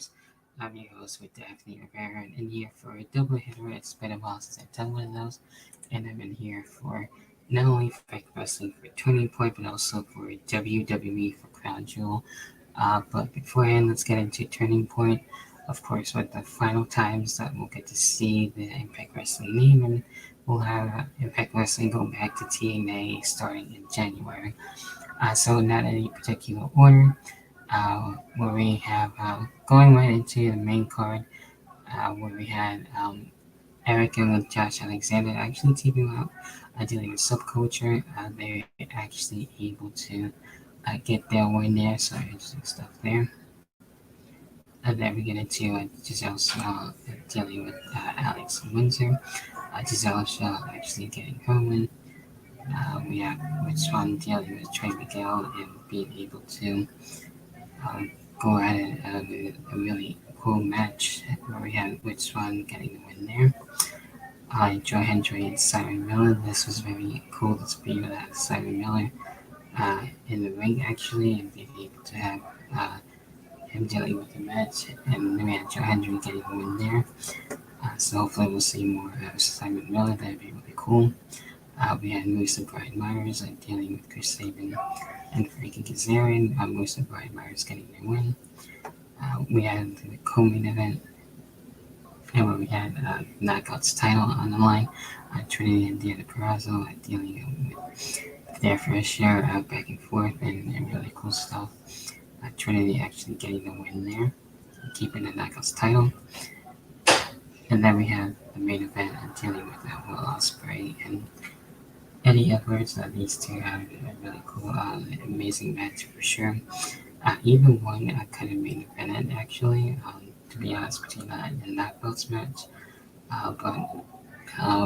course, I'm your host with Daphne Rivera, and in here for a double hitter. It's been a while since I've done one of those, and I'm in here for not only for wrestling for Turning Point, but also for WWE for Crown Jewel. But beforehand, let's get into Turning Point. Of course, with the final times that we'll get to see the Impact Wrestling name, and we'll have Impact Wrestling go back to TNA starting in January. So, not in any particular order. Where we have going right into the main card, where we had Eric and Josh Alexander actually teaming up, dealing with subculture. They're actually able to get their win there, so interesting stuff there. And then we get into Giselle Shaw dealing with Alex Windsor. Giselle Shaw actually getting her win. We have Rich Swann dealing with Trey Miguel and being able to go at it with a really cool match where we had Rich Swann getting the win there. Joe Hendry and Simon Miller. This was very cool to see with Simon Miller in the ring actually and being able to have him dealing with the match. And then we had Joe Hendry getting the win there. So hopefully we'll see more of Simon Miller. That'd be really cool. We had Moose and Brian Myers dealing with Chris Sabin and Frankie Kazarian. Moose and Brian Myers getting their win. We had the co-main event and where we had Knockouts title on the line. Trinity and Deanna Purrazzo dealing with their fair share back and forth and really cool stuff. Trinity actually getting the win there, keeping the Knockouts title. And then we had the main event dealing with Will Ospreay and Eddie Edwards. These two had a really cool, amazing match for sure. Even one kind of main event actually, to be honest, between the knockouts match. But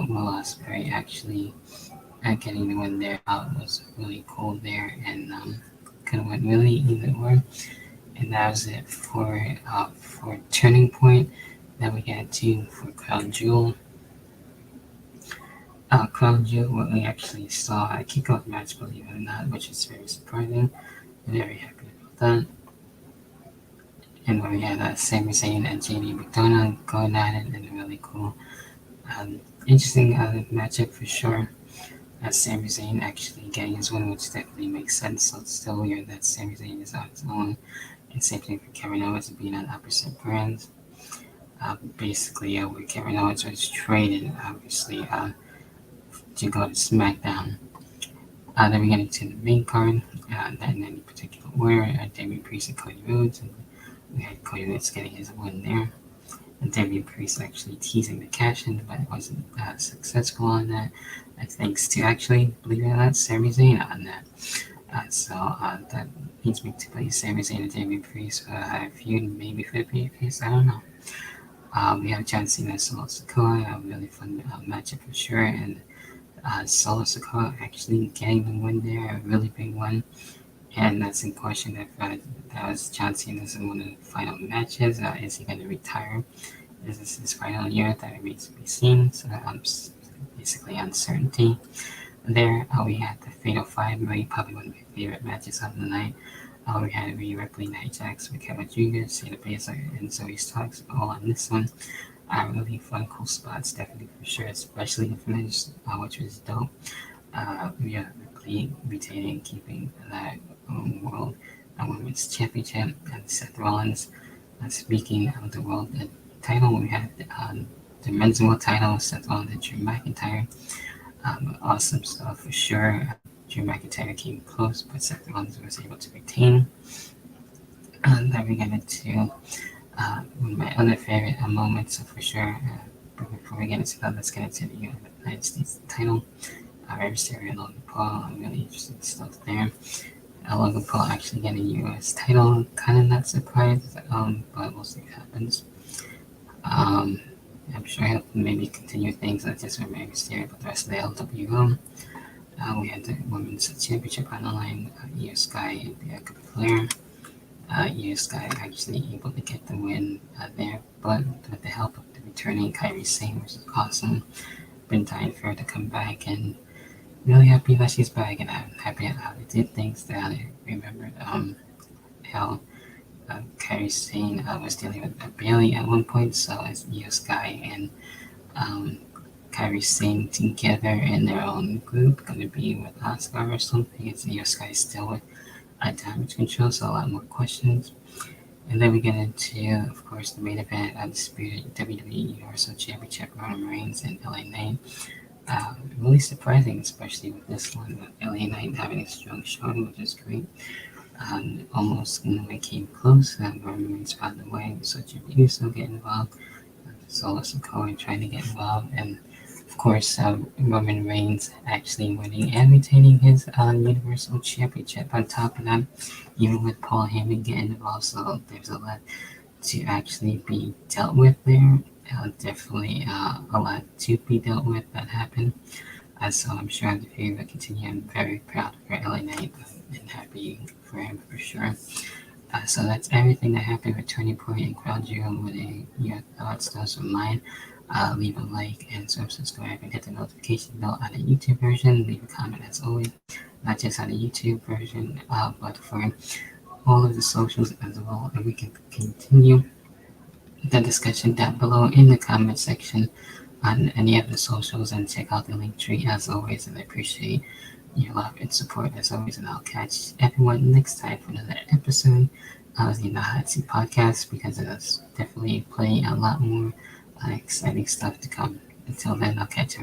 Will Ospreay actually getting the win there was really cool there, and kind of went really either or. And that was it for Turning Point. Then we got two for Crown Jewel. Crown Jewel, what we actually saw a kickoff match, believe it or not, which is very surprising. Very happy about that. And where we had Sami Zayn and JD McDonough going at it, and a really cool, interesting matchup for sure. Sami Zayn actually getting his win, which definitely makes sense. So it's still weird that Sami Zayn is on his own. And same thing for Kevin Owens being on opposite brands. Basically, where Kevin Owens was traded, obviously, to go to SmackDown. Then we get into the main card, not in any particular order. Damian Priest and Cody Rhodes. And we had Cody Rhodes getting his win there. And Damian Priest actually teasing the cash in, but it wasn't successful on that. Thanks to actually, believe it or not, Sami Zayn on that. So that leads me to play Sami Zayn and Damian Priest a feud, maybe for the PFS, I don't know. We have John Cena and Solo Sikoa, a really fun matchup for sure, and Solo Sikoa actually getting the win there, a really big one. And that's in question if that was John Cena's in one of the final matches. Is he going to retire? Is this his final year? That remains to be seen. So basically uncertainty there. We had the Fatal 5, really probably one of my favorite matches of the night. We had Rhea Ripley, Nia Jax, Raquel Rodriguez, Shayna Baszler, and Zoe Starks all on this one. Really fun, cool spots, definitely for sure, especially the finish, which was dope. Rhea Ripley retaining, keeping that World Women's Championship, and Seth Rollins speaking of the World title. We had the Men's World title, Seth Rollins and Drew McIntyre. Awesome stuff for sure. Drew McIntyre came close, but Seth Rollins was able to retain. And then we get into one of my other favorite moments for sure. But before we get into that, let's get into the United States title. Rey Mysterio and Logan Paul, really interesting stuff there. Logan Paul actually getting a US title, kind of not surprised, but we'll see what happens. I'm sure he'll maybe continue things not just with Rey Mysterio, but the rest of the LWO. We had the Women's Championship on the line, Io Sky and Bianca Belair. Io Sky actually able to get the win there, but with the help of the returning Kairi Sane, which is awesome. Been dying for her to come back, and really happy that she's back, and I'm happy at how they did things. That I remembered how Kairi Sane was dealing with Bailey at one point, so as Io Sky and um, Kairi Sane together in their own group, going to be with Asuka or something. It's Io Sky still with Damage Control, so a lot more questions. And then we get into, of course, the main event, Undisputed WWE Universal Championship, Roman Reigns and LA Knight. Really surprising, especially with this one, with LA Knight having a strong showing, which is great. Almost when we came close, Roman Reigns found the way, so Jimmy Uso get involved, Solo Sikoa trying to get involved, and of course, Roman Reigns actually winning and retaining his Universal Championship. On top of that, even with Paul Heyman getting involved, so there's a lot to actually be dealt with there. Definitely a lot to be dealt with that happened. So I'm sure the feud will continue. I'm very proud for LA Knight and happy for him for sure. So that's everything that happened with Turning Point and Crowd Zero. With your thoughts, those are mine. Leave a like and subscribe and hit the notification bell on the YouTube version. Leave a comment as always, not just on the YouTube version, but for all of the socials as well. And we can continue the discussion down below in the comment section on any of the socials and check out the link tree as always. And I appreciate your love and support as always. And I'll catch everyone next time for another episode of the Nahatsi podcast, because there's definitely plenty a lot more exciting stuff to come. Until then, I'll catch you.